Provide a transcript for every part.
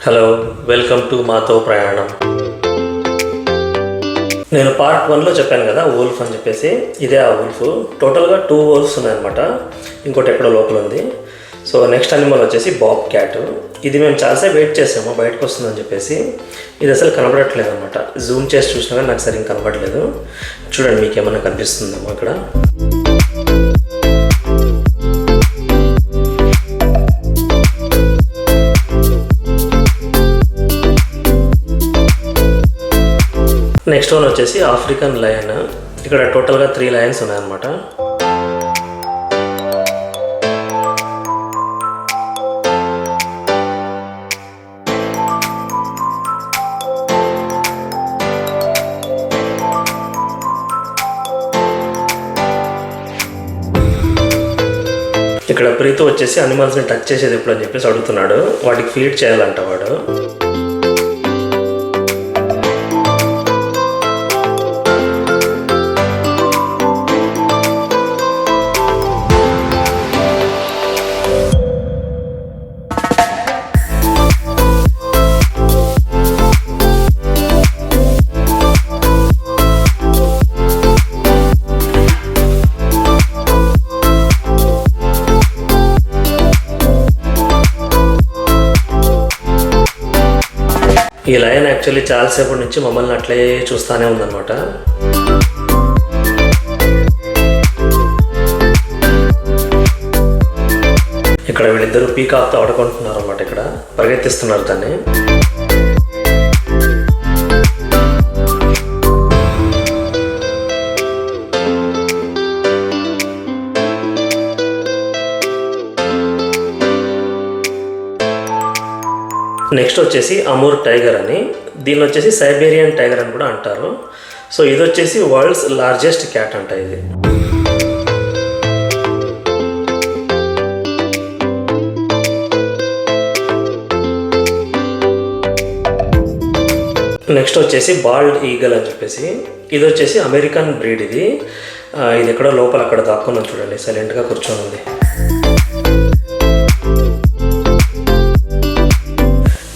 Hello, welcome to మాతో ప్రయాణం. నేను పార్ట్ 1లో చెప్పాను కదా వూల్ఫ్ అని చెప్పేసి. ఇదే ఆ వూల్ఫ్. టోటల్గా 2 వూల్ఫ్స్ ఉన్నాయన్నమాట. ఇంకోటి ఎక్కడో లోపల ఉంది. సో నెక్స్ట్ అనిమల్ వచ్చేసి బాబ్ క్యాట్. ఇది మేము చాలాసేపు వెయిట్ చేసాము బయటకు వస్తుందని చెప్పేసి. ఇది అసలు కనబడట్లేదు అనమాట. జూమ్ చేసి చూసినా కానీ నాకు సరిగ్గా కనబడలేదు. చూడండి, మీకు ఏమైనా కనిపిస్తుందేమో ఇక్కడ. నెక్స్ట్ వన్ వచ్చేసి ఆఫ్రికన్ లయన్. ఇక్కడ టోటల్గా 3 లయన్స్ ఉన్నాయన్నమాట. ఇక్కడ ప్రీతు వచ్చేసి అనిమల్స్ని టచ్ చేసేది ఎప్పుడు అని చెప్పేసి అడుగుతున్నాడు. వాటికి ఫీడ్ చేయాలంట వాడు. ఈ లయన్ యాక్చువల్లీ చాలాసేపటి నుంచి మమ్మల్ని అట్లే చూస్తూనే ఉందన్నమాట. ఇక్కడ వీళ్ళిద్దరూ పీకాక్తో ఆడుకుంటున్నారు అన్నమాట. ఇక్కడ పరిగెత్తిస్తున్నారు దాన్ని. నెక్స్ట్ వచ్చేసి అమూర్ టైగర్ అని. దీన్ని వచ్చేసి సైబేరియన్ టైగర్ అని కూడా అంటారు. సో ఇది వచ్చేసి వరల్డ్స్ లార్జెస్ట్ క్యాట్ అంట ఇది. నెక్స్ట్ వచ్చేసి బాల్డ్ ఈగల్ అని చెప్పేసి. ఇది వచ్చేసి అమెరికన్ బ్రీడ్. ఇది ఎక్కడో లోపల అక్కడ దాక్కున్నాం చూడండి, సైలెంట్గా కూర్చొని ఉంది.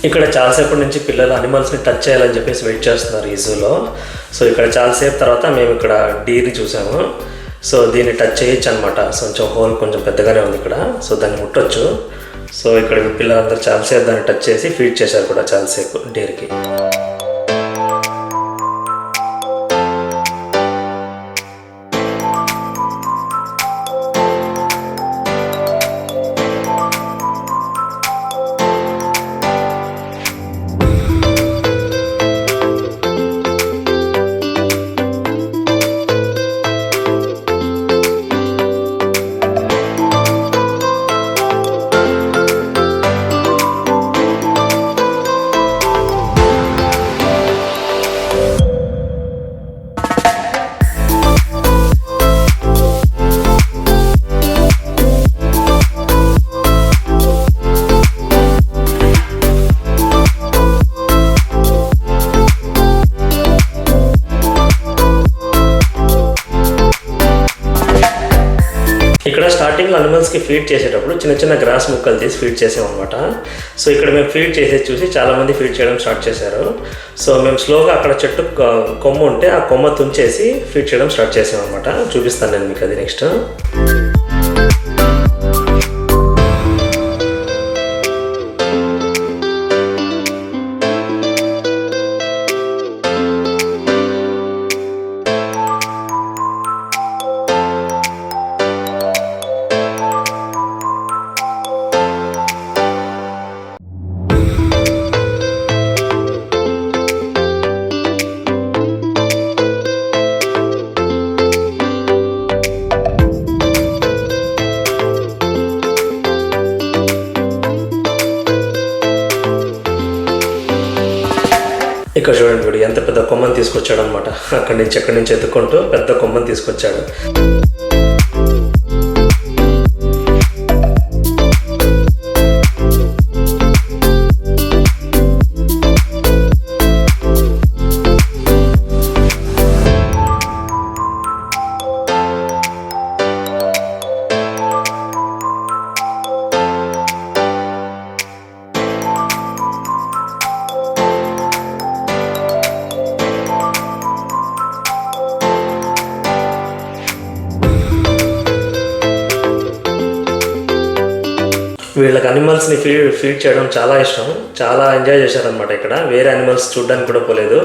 ఇక్కడ చాలాసేపటి నుంచి పిల్లలు అనిమల్స్ని టచ్ చేయాలని చెప్పేసి వెయిట్ చేస్తున్నారు ఈ జూలో. సో ఇక్కడ చాలాసేపు తర్వాత మేము ఇక్కడ డీర్ని చూసాము. సో దీన్ని టచ్ చేయొచ్చు అనమాట. కొంచెం హోల్ కొంచెం పెద్దగానే ఉంది ఇక్కడ. సో దాన్ని ముట్టొచ్చు. సో ఇక్కడ పిల్లలందరూ చాలాసేపు దాన్ని టచ్ చేసి ఫీడ్ చేశారు కూడా చాలాసేపు డీర్కి. ఇక్కడ స్టార్టింగ్లో అనిమల్స్కి ఫీడ్ చేసేటప్పుడు చిన్న చిన్న గ్రాస్ ముక్కలు తీసి ఫీడ్ చేసామన్నమాట. సో ఇక్కడ మేము ఫీడ్ చేసేది చూసి చాలామంది ఫీడ్ చేయడం స్టార్ట్ చేశారు. సో మేము స్లోగా అక్కడ చెట్టు కొమ్మ ఉంటే ఆ కొమ్మ తుంచేసి ఫీడ్ చేయడం స్టార్ట్ చేసామన్నమాట. చూపిస్తాను నేను మీకు అది నెక్స్ట్. ఇక్కడ చూడండి, వీడు ఎంత పెద్ద కొమ్మని తీసుకొచ్చాడు అనమాట. ఎక్కడి నుంచి ఎత్తుకుంటూ పెద్ద కొమ్మని తీసుకొచ్చాడు. వీళ్ళకి అనిమల్స్ని ఫీడ్ చేయడం చాలా ఇష్టం, చాలా ఎంజాయ్ చేశారనమాట. ఇక్కడ వేరే అనిమల్స్ చూడడానికి కూడా పోలేదు,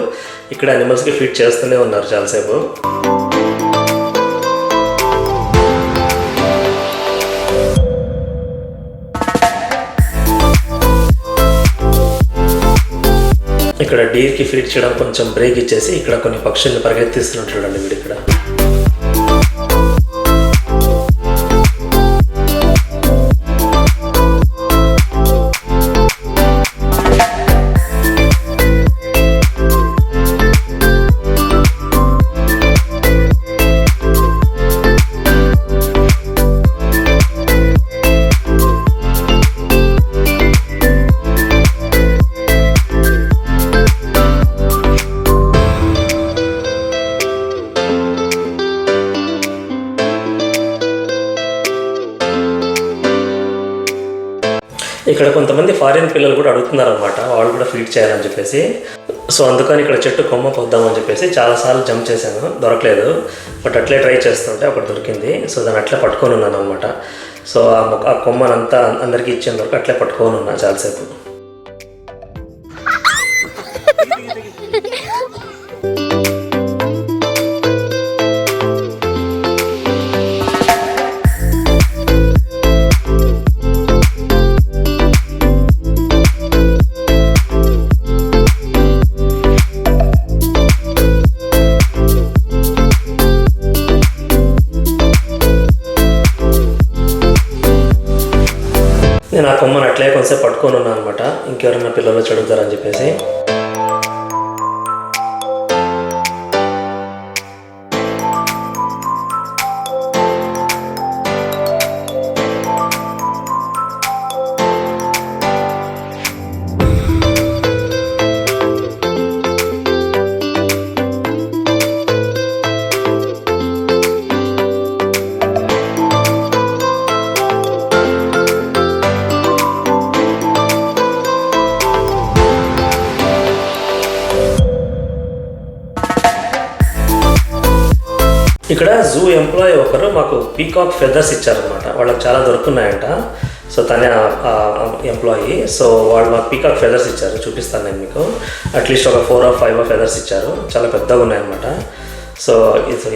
ఇక్కడ అనిమల్స్కి ఫీడ్ చేస్తూనే ఉన్నారు చాలాసేపు. ఇక్కడ డీర్కి ఫీడ్ చేయడం కొంచెం బ్రేక్ ఇచ్చేసి ఇక్కడ కొన్ని పక్షుల్ని పరిగెత్తిస్తున్నట్టు చూడండి వీడు ఇక్కడ. ఇక్కడ కొంతమంది ఫారిన్ పిల్లలు కూడా అడుగుతున్నారు అనమాట, వాళ్ళు కూడా ఫీడ్ చేయాలని చెప్పేసి. సో అందుకని ఇక్కడ చెట్టు కొమ్మ పొద్దామని చెప్పేసి చాలాసార్లు జంప్ చేశాను, దొరకలేదు. బట్ అట్లే ట్రై చేస్తుంటే అప్పుడు దొరికింది. సో దాన్ని అట్లే పట్టుకొని ఉన్నాను అనమాట. సో ఆ కొమ్మనంతా అందరికీ ఇచ్చేంత వరకు అట్లే పట్టుకొని ఉన్నా చాలాసేపు. నేను ఆ కొమ్మను అట్లే కొంచెంసేపు పట్టుకొని ఉన్నాను అనమాట, ఇంకెవరైనా పిల్లలు చెడుగుతారని చెప్పేసి. ఇక్కడ జూ ఎంప్లాయీ ఒకరు మాకు పీకాక్ ఫెదర్స్ ఇచ్చారనమాట, వాళ్ళకి చాలా దొరుకుతున్నాయంట. సో తనే ఎంప్లాయీ. సో వాళ్ళు మాకు పీకాక్ ఫెదర్స్ ఇచ్చారు, చూపిస్తాను నేను మీకు. అట్లీస్ట్ ఒక 4 or 5 ఫెదర్స్ ఇచ్చారు, చాలా పెద్దగా ఉన్నాయన్నమాట. సో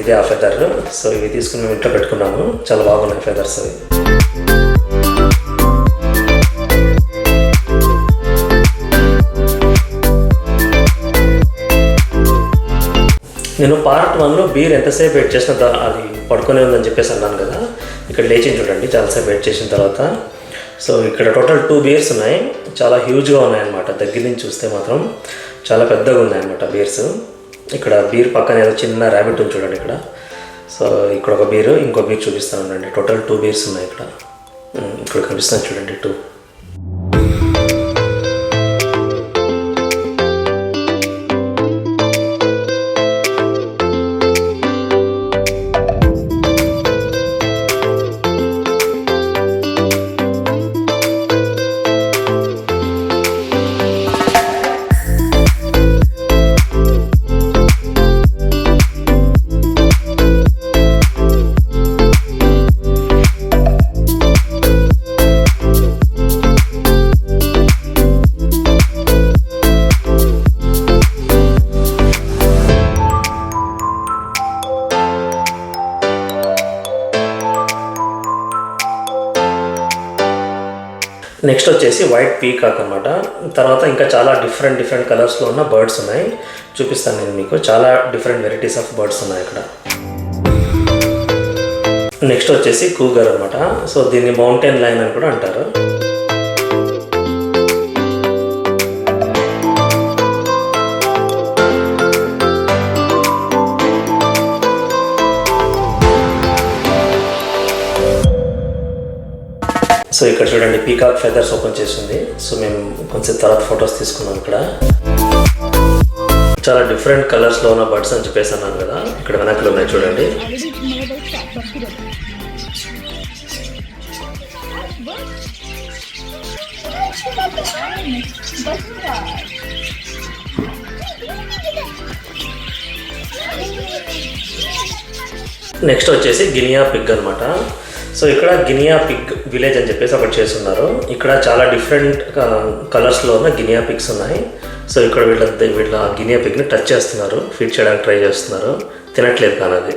ఇదే ఆ ఫెదర్. సో ఇవి తీసుకుని మేము ఇంట్లో పెట్టుకున్నాము, చాలా బాగున్నాయి ఫెదర్స్ అవి. నేను పార్ట్ 1లో బీర్ ఎంతసేపు వెయిట్ చేసినా అది పడుకునే ఉందని చెప్పేసి అన్నాను కదా. ఇక్కడ లేచి చూడండి చాలాసేపు వెయిట్ చేసిన తర్వాత. సో ఇక్కడ టోటల్ 2 బీర్స్ ఉన్నాయి, చాలా హ్యూజ్గా ఉన్నాయన్నమాట. దగ్గర నుంచి చూస్తే మాత్రం చాలా పెద్దగా ఉన్నాయన్నమాట బీర్స్. ఇక్కడ బీర్ పక్కన ఏదో చిన్న ర్యాబిట్ ఉంది చూడండి ఇక్కడ. సో ఇక్కడ ఒక బీరు, ఇంకో బీర్ చూపిస్తాను ఉండండి. టోటల్ 2 బీర్స్ ఉన్నాయి ఇక్కడ. ఇక్కడ కనిపిస్తున్నాయి చూడండి 2. నెక్స్ట్ వచ్చేసి వైట్ పీకాక్ అనమాట. తర్వాత ఇంకా చాలా డిఫరెంట్ కలర్స్లో ఉన్న బర్డ్స్ ఉన్నాయి, చూపిస్తాను నేను మీకు. చాలా డిఫరెంట్ వెరైటీస్ ఆఫ్ బర్డ్స్ ఉన్నాయి ఇక్కడ. నెక్స్ట్ వచ్చేసి కూగర్ అనమాట. సో దీన్ని మౌంటైన్ లయన్ అని కూడా అంటారు. సో ఇక్కడ చూడండి పీకాక్ ఫెదర్స్ ఓపెన్ చేసింది. సో మేము కొంచెం తర్వాత ఫొటోస్ తీసుకున్నాం. ఇక్కడ చాలా డిఫరెంట్ కలర్స్లో ఉన్న బర్డ్స్ అని చెప్పేసి అన్నాను కదా, ఇక్కడ వెనకలు ఉన్నాయి చూడండి. నెక్స్ట్ వచ్చేసి గినియా పిగ్ అనమాట. సో ఇక్కడ గినియా పిగ్ విలేజ్ అని చెప్పేసి ఒకటి చేస్తున్నారు. ఇక్కడ చాలా డిఫరెంట్ కలర్స్లో ఉన్న గినియా పిగ్స్ ఉన్నాయి. సో ఇక్కడ వీళ్ళ గినియా పిగ్ని టచ్ చేస్తున్నారు, ఫీడ్ చేయడానికి ట్రై చేస్తున్నారు, తినట్లేదు కానీ అది.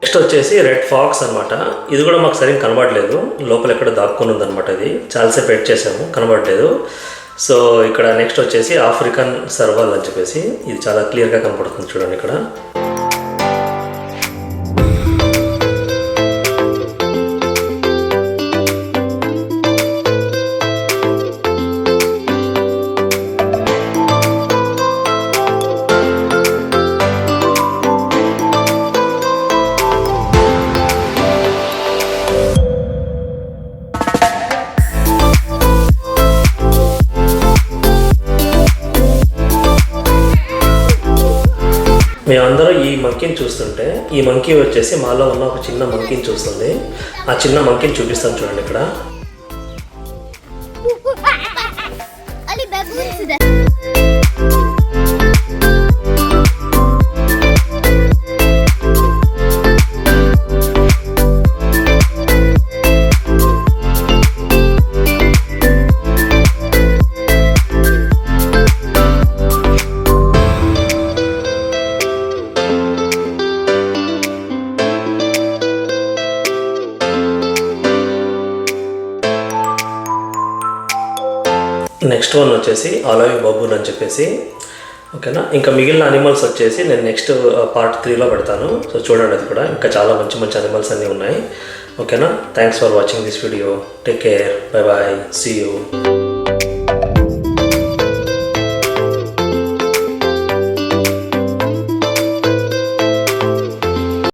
నెక్స్ట్ వచ్చేసి రెడ్ ఫాక్స్ అనమాట. ఇది కూడా మాకు సరిగ్గా కనబడలేదు, లోపల ఎక్కడ దాక్కుని ఉందన్నమాట. ఇది చాలాసేపు వెయిట్ చేసాము, కనబడలేదు. సో ఇక్కడ నెక్స్ట్ వచ్చేసి ఆఫ్రికన్ సర్వాల్ అని చెప్పేసి, ఇది చాలా క్లియర్గా కనపడుతుంది చూడండి ఇక్కడ. మేమందరం ఈ మంకీని చూస్తుంటే, ఈ మంకీ వచ్చేసి మాలో ఉన్న ఒక చిన్న మంకీని చూస్తుంది. ఆ చిన్న మంకీని చూపిస్తాను చూడండి ఇక్కడ. నెక్స్ట్ వన్ వచ్చేసి ఆలవి బబూన్ అని చెప్పేసి, ఓకేనా. ఇంకా మిగిలిన అనిమల్స్ వచ్చేసి నేను నెక్స్ట్ పార్ట్ 3లో పెడతాను. సో చూడండి, అది కూడా ఇంకా చాలా మంచి మంచి అనిమల్స్ అన్నీ ఉన్నాయి, ఓకేనా. Thanks for watching this video. Take care, bye bye, see you.